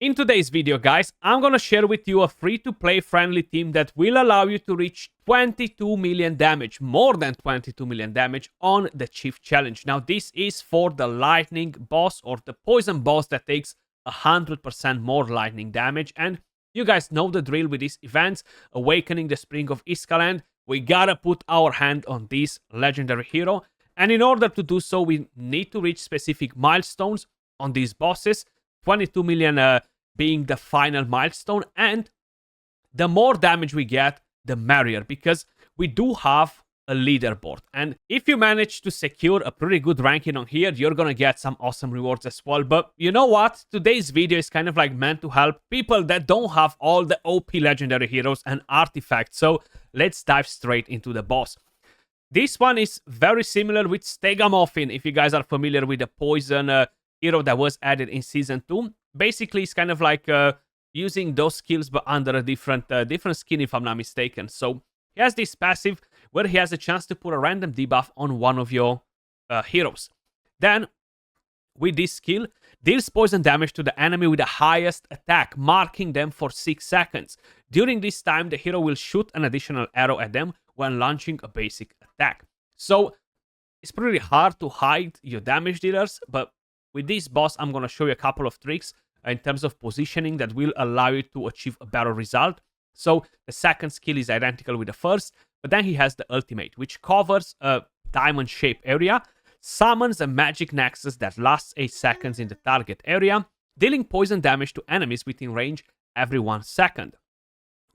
In today's video, guys, I'm gonna share with you a free-to-play friendly team that will allow you to reach 22 million damage, more than 22 million damage on the Chief Challenge. Now, this is for the Lightning boss or the Poison boss that takes 100% more lightning damage. And you guys know the drill with these events, Awakening the Spring of Iskaland. We gotta put our hand on this legendary hero. And in order to do so, we need to reach specific milestones on these bosses. 22 million being the final milestone, and the more damage we get, the merrier, because we do have a leaderboard. And if you manage to secure a pretty good ranking on here, you're gonna get some awesome rewards as well. But you know what? Today's video is kind of like meant to help people that don't have all the OP legendary heroes and artifacts. So let's dive straight into the boss. This one is very similar with Stegamuffin, if you guys are familiar with the poison hero that was added in Season 2. Basically, it's kind of like using those skills but under a different skin, if I'm not mistaken. So he has this passive where he has a chance to put a random debuff on one of your heroes. Then, with this skill, deals poison damage to the enemy with the highest attack, marking them for 6 seconds. During this time, the hero will shoot an additional arrow at them when launching a basic attack. So, it's pretty hard to hide your damage dealers, but with this boss, I'm going to show you a couple of tricks in terms of positioning that will allow you to achieve a better result. So the second skill is identical with the first, but then he has the ultimate, which covers a diamond-shaped area, summons a magic nexus that lasts 8 seconds in the target area, dealing poison damage to enemies within range every 1 second.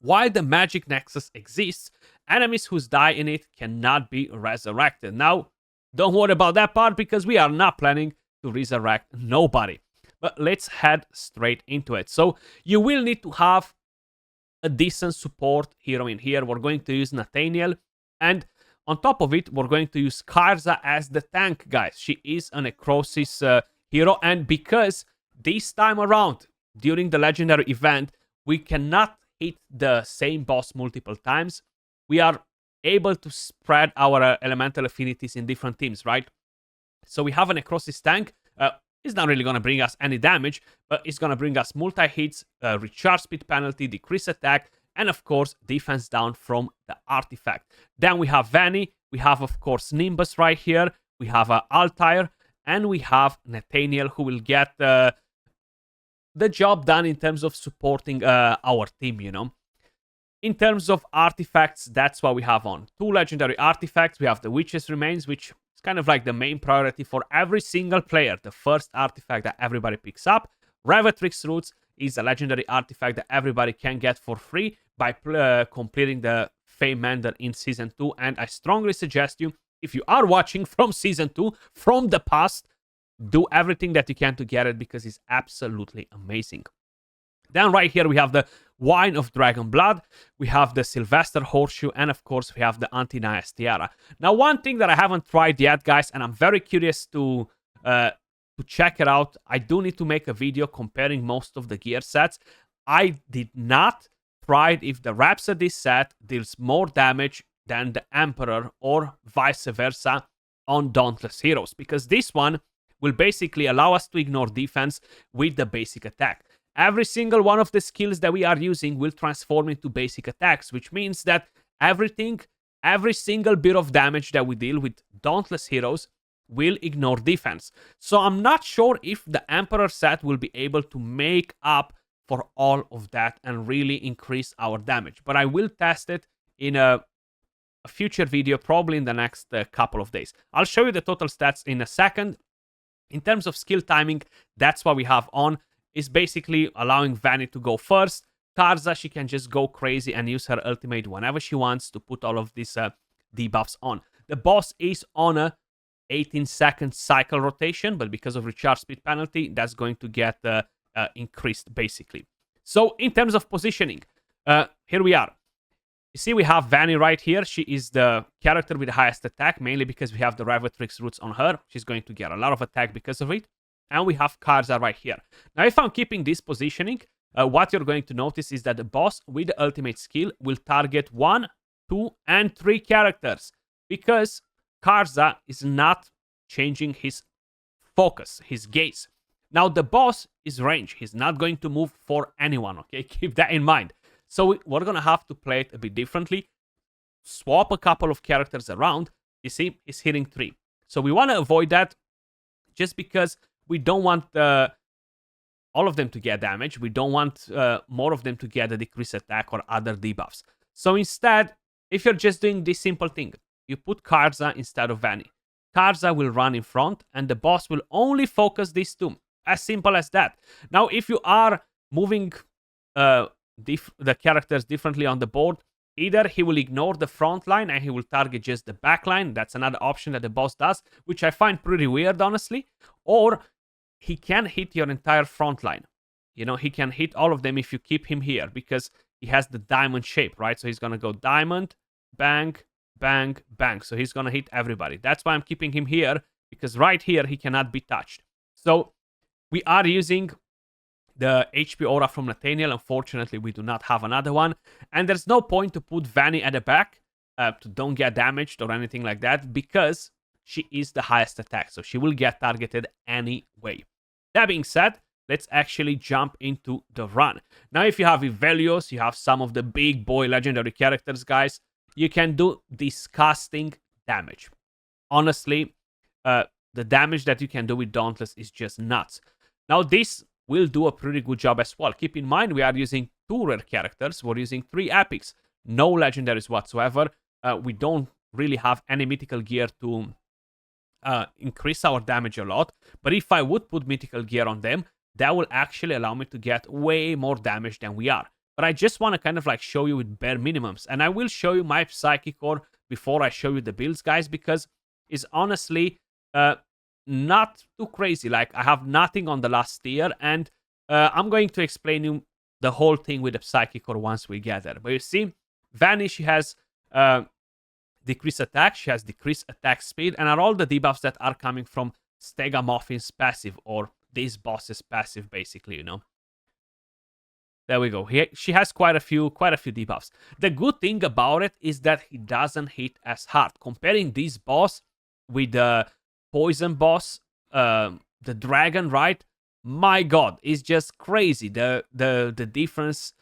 While the magic nexus exists, enemies who die in it cannot be resurrected. Now, don't worry about that part because we are not planning to resurrect nobody. But let's head straight into it. So you will need to have a decent support hero in here. We're going to use Nathaniel, and on top of it, we're going to use Karza as the tank, guys. She is a necrosis hero, and because this time around, during the legendary event, we cannot hit the same boss multiple times, we are able to spread our elemental affinities in different teams, right? So we have a necrosis tank. It's not really going to bring us any damage, but it's going to bring us multi-hits, recharge speed penalty, decrease attack, and of course, defense down from the artifact. Then we have Vanny, we have of course Nimbus right here, we have Altair, and we have Nathaniel, who will get the job done in terms of supporting our team, you know. In terms of artifacts, that's what we have on. 2 legendary artifacts. We have the Witch's Remains, which is kind of like the main priority for every single player. The first artifact that everybody picks up. Revatrix Roots is a legendary artifact that everybody can get for free by completing the Fey Mender in Season 2. And I strongly suggest you, if you are watching from Season 2, from the past, do everything that you can to get it because it's absolutely amazing. Then right here we have the Wine of Dragon Blood, we have the Sylvester Horseshoe, and of course we have the Anti-Naias Tiara. Now, one thing that I haven't tried yet, guys, and I'm very curious to check it out. I do need to make a video comparing most of the gear sets. I did not try if the Rhapsody set deals more damage than the Emperor or vice versa on Dauntless Heroes, because this one will basically allow us to ignore defense with the basic attack. Every single one of the skills that we are using will transform into basic attacks, which means that every single bit of damage that we deal with Dauntless Heroes will ignore defense. So I'm not sure if the Emperor set will be able to make up for all of that and really increase our damage. But I will test it in a future video, probably in the next couple of days. I'll show you the total stats in a second. In terms of skill timing, that's what we have on. Is basically allowing Vanny to go first. Karza, she can just go crazy and use her ultimate whenever she wants to put all of these debuffs on. The boss is on a 18-second cycle rotation, but because of recharge speed penalty, that's going to get increased basically. So in terms of positioning, here we are. You see we have Vanny right here. She is the character with the highest attack, mainly because we have the Revatrix Roots on her. She's going to get a lot of attack because of it. And we have Karza right here. Now, if I'm keeping this positioning, what you're going to notice is that the boss with the ultimate skill will target 1, 2, and 3 characters, because Karza is not changing his focus, his gaze. Now, the boss is range. He's not going to move for anyone, okay? Keep that in mind. So we're going to have to play it a bit differently. Swap a couple of characters around. You see, he's hitting 3. So we want to avoid that just because we don't want all of them to get damage. We don't want more of them to get a decreased attack or other debuffs. So instead, if you're just doing this simple thing, you put Karza instead of Vanny. Karza will run in front, and the boss will only focus these 2. As simple as that. Now, if you are moving the characters differently on the board, either he will ignore the front line and he will target just the back line. That's another option that the boss does, which I find pretty weird, honestly. Or he can hit your entire front line. You know, he can hit all of them if you keep him here, because he has the diamond shape, right? So he's going to go diamond, bang, bang, bang. So he's going to hit everybody. That's why I'm keeping him here, because right here he cannot be touched. So we are using the HP aura from Nathaniel. Unfortunately, we do not have another one. And there's no point to put Vanny at the back to don't get damaged or anything like that, because she is the highest attack. So she will get targeted anyway. That being said, let's actually jump into the run. Now, if you have Ivelios, you have some of the big boy legendary characters, guys, you can do disgusting damage. Honestly, the damage that you can do with Dauntless is just nuts. Now, this will do a pretty good job as well. Keep in mind, we are using 2 rare characters. We're using 3 epics. No legendaries whatsoever. We don't really have any mythical gear to increase our damage a lot. But if I would put mythical gear on them, that will actually allow me to get way more damage than we are. But I just want to kind of like show you with bare minimums. And I will show you my Psychic Core before I show you the builds, guys, because it's honestly not too crazy. Like, I have nothing on the last tier, and I'm going to explain you the whole thing with the Psychic Core once we get there. But you see, Vanny, she has decreased attack, she has decreased attack speed, and are all the debuffs that are coming from Stegamoffin's passive, or this boss's passive, basically, you know. There we go. She has quite a few debuffs. The good thing about it is that he doesn't hit as hard. Comparing this boss with the poison boss, the dragon, right? My god, it's just crazy. The difference.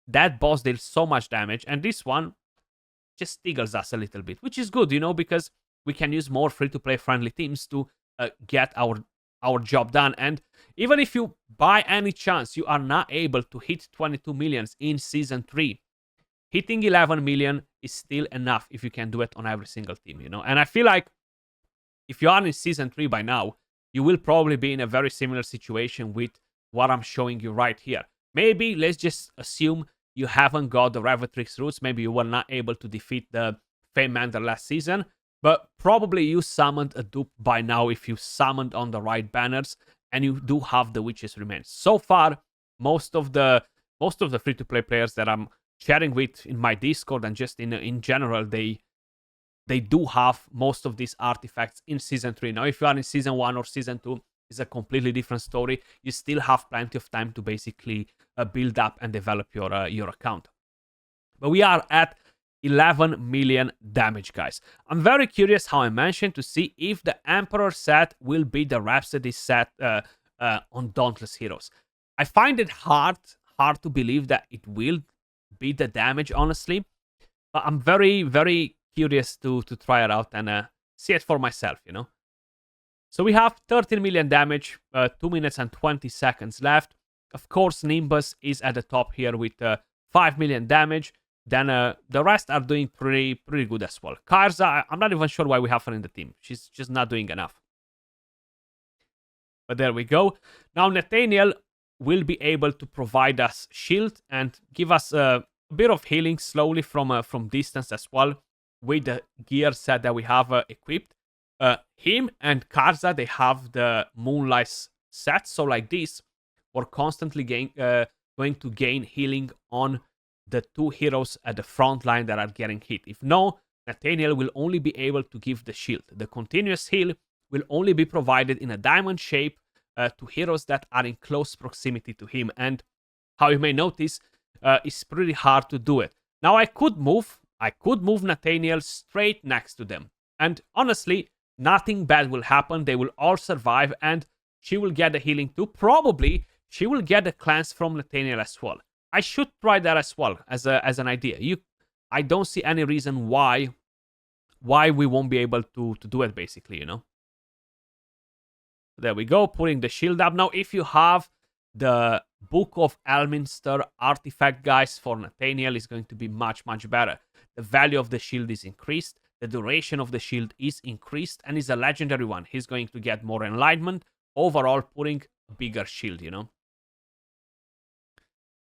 That boss did so much damage, and this one just tickles us a little bit, which is good, you know, because we can use more free-to-play friendly teams to get our job done. And even if you, by any chance, you are not able to hit 22 millions in Season 3, hitting 11 million is still enough if you can do it on every single team, you know. And I feel like if you are in Season 3 by now, you will probably be in a very similar situation with what I'm showing you right here. Maybe, let's just assume you haven't got the Revatrix roots. Maybe you were not able to defeat the Fame Mender last season, but probably you summoned a dupe by now if you summoned on the right banners, and you do have the Witch's Remains. So far, most of the free-to-play players that I'm chatting with in my Discord and just in general, they do have most of these artifacts in Season 3. Now, if you are in Season 1 or Season 2, it's a completely different story. You still have plenty of time to basically build up and develop your account. But we are at 11 million damage, guys. I'm very curious, how I mentioned, to see if the Emperor set will be the Rhapsody set on Dauntless Heroes. I find it hard to believe that it will be the damage, honestly. But I'm very, very curious to try it out and see it for myself, you know. So we have 13 million damage, 2 minutes and 20 seconds left. Of course, Nimbus is at the top here with 5 million damage. Then the rest are doing pretty good as well. Karza, I'm not even sure why we have her in the team. She's just not doing enough. But there we go. Now Nathaniel will be able to provide us shield and give us a bit of healing slowly from distance as well, with the gear set that we have equipped. Him and Karza, they have the Moonlight set. So like this, we're constantly going to gain healing on the 2 heroes at the front line that are getting hit. If no, Nathaniel will only be able to give the shield. The continuous heal will only be provided in a diamond shape to heroes that are in close proximity to him. And how you may notice, it's pretty hard to do it. Now I could move Nathaniel straight next to them. And honestly, nothing bad will happen. They will all survive. And she will get the healing too. Probably she will get the cleanse from Nathaniel as well. I should try that as well as an idea. I don't see any reason why we won't be able to do it, basically, you know. There we go, putting the shield up. Now, if you have the Book of Elminster artifact, guys, for Nathaniel is going to be much, much better. The value of the shield is increased. The duration of the shield is increased and is a legendary one. He's going to get more enlightenment. Overall, putting a bigger shield, you know.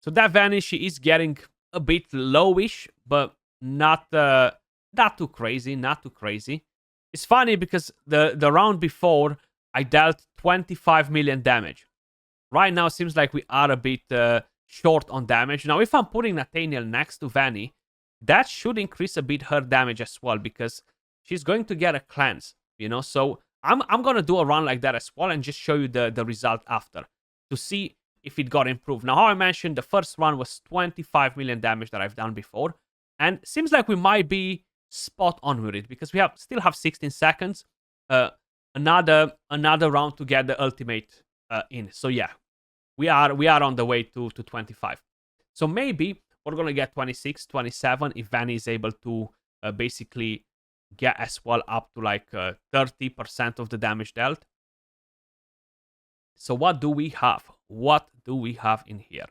So that vanish is getting a bit lowish, but not too crazy, not too crazy. It's funny because the round before, I dealt 25 million damage. Right now, seems like we are a bit short on damage. Now, if I'm putting Nathaniel next to Vanny, that should increase a bit her damage as well, because she's going to get a cleanse, you know. So I'm going to do a run like that as well and just show you the result after to see if it got improved. Now, how I mentioned, the first run was 25 million damage that I've done before. And seems like we might be spot on with it, because we still have 16 seconds. Another round to get the ultimate in. So yeah, we are on the way to 25. So maybe we're going to get 26, 27 if Vanny is able to basically get as well up to like 30% of the damage dealt. So what do we have? What do we have in here?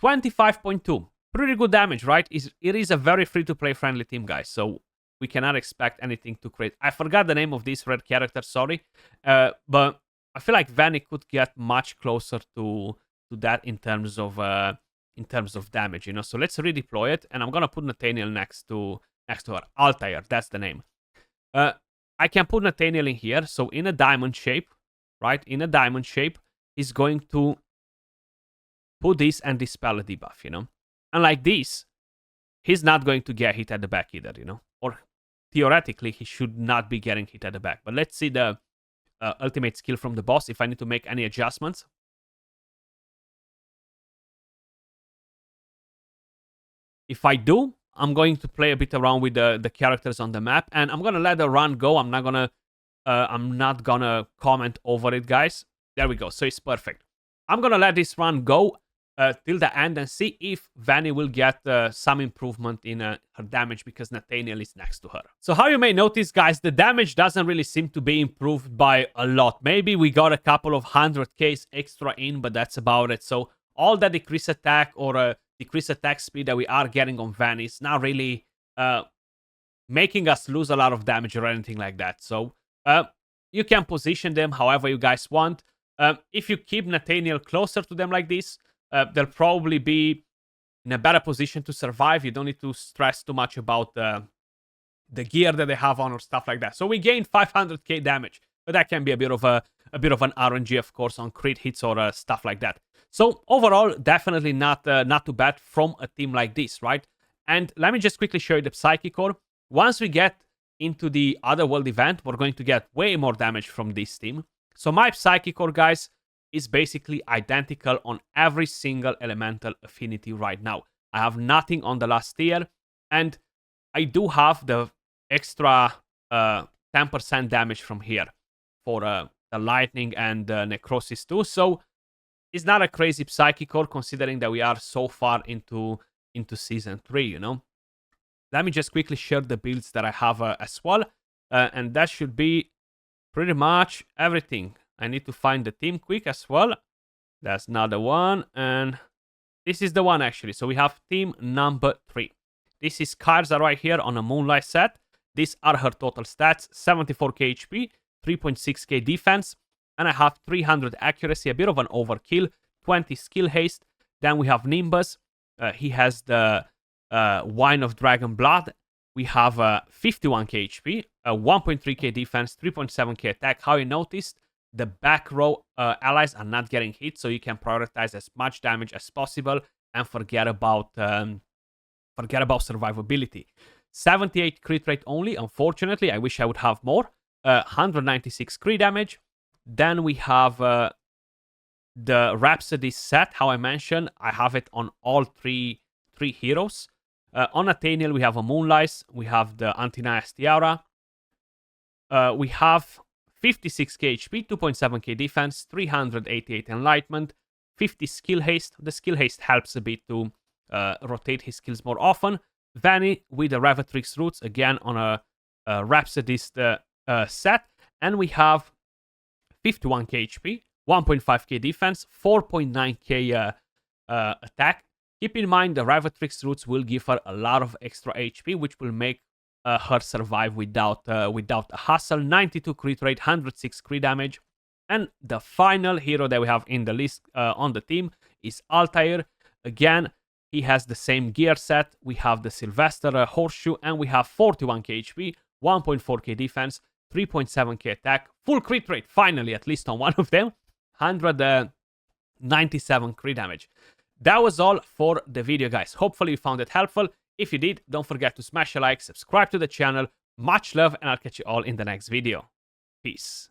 25.2. Pretty good damage, right? It is a very free-to-play friendly team, guys. So we cannot expect anything too crazy. I forgot the name of this red character, sorry. But I feel like Vanny could get much closer to that in terms of damage, you know. So let's redeploy it, and I'm gonna put Nathaniel next to her. Altair, that's the name. I can put Nathaniel in here, so in a diamond shape, right? In a diamond shape, he's going to put this and dispel a debuff, you know. And like this, he's not going to get hit at the back either, you know. Or theoretically, he should not be getting hit at the back. But let's see the ultimate skill from the boss, if I need to make any adjustments. If I do, I'm going to play a bit around with the characters on the map, and I'm gonna let the run go. I'm not gonna comment over it, guys. There we go. So it's perfect. I'm gonna let this run go till the end and see if Vanny will get some improvement in her damage, because Nathaniel is next to her. So how you may notice, guys, the damage doesn't really seem to be improved by a lot. Maybe we got a couple of 100k extra in, but that's about it. So all that decreased attack or decreased attack speed that we are getting on Vanny is not really making us lose a lot of damage or anything like that. So you can position them however you guys want. If you keep Nathaniel closer to them like this, they'll probably be in a better position to survive. You don't need to stress too much about the gear that they have on or stuff like that. So we gained 500k damage, but that can be a bit of an RNG, of course, on crit hits or stuff like that. So overall, definitely not too bad from a team like this, right? And let me just quickly show you the Psychic Core. Once we get into the Otherworld event, we're going to get way more damage from this team. So my Psychic Core, guys, is basically identical on every single elemental affinity right now. I have nothing on the last tier, and I do have the extra 10% damage from here for the lightning and necrosis too. So it's not a crazy Psychic Core considering that we are so far into season 3, you know. Let me just quickly share the builds that I have as well, and that should be pretty much everything. I need to find the team quick as well. That's not the one, and this is the one actually. So we have team number 3. This is Kyrza right here on a Moonlight set. These are her total stats: 74k HP, 3.6k defense, and I have 300 accuracy, a bit of an overkill, 20 skill haste. Then we have Nimbus. He has the Wine of Dragon Blood. We have 51k HP, 1.3k defense, 3.7k attack. How you noticed, the back row allies are not getting hit, so you can prioritize as much damage as possible and forget about survivability. 78 crit rate only, unfortunately. I wish I would have more. 196 crit damage. Then we have the Rhapsody set. How I mentioned, I have it on all three heroes. On Nathaniel, we have a Moonlight. We have the Antinias Tiara. We have 56k HP, 2.7k defense, 388 enlightenment, 50 skill haste. The skill haste helps a bit to rotate his skills more often. Vanny with the Revatrix roots, again on a Rhapsodist set. And we have 51k HP, 1.5k defense, 4.9k attack. Keep in mind the Revatrix roots will give her a lot of extra HP, which will make her survive without a hassle. 92 crit rate, 106 crit damage. And the final hero that we have in the list on the team is Altair. Again, he has the same gear set. We have the Sylvester Horseshoe, and we have 41k HP, 1.4k defense, 3.7k attack, full crit rate, finally, at least on one of them, 197 crit damage. That was all for the video, guys. Hopefully you found it helpful. If you did, don't forget to smash a like, subscribe to the channel. Much love, and I'll catch you all in the next video. Peace.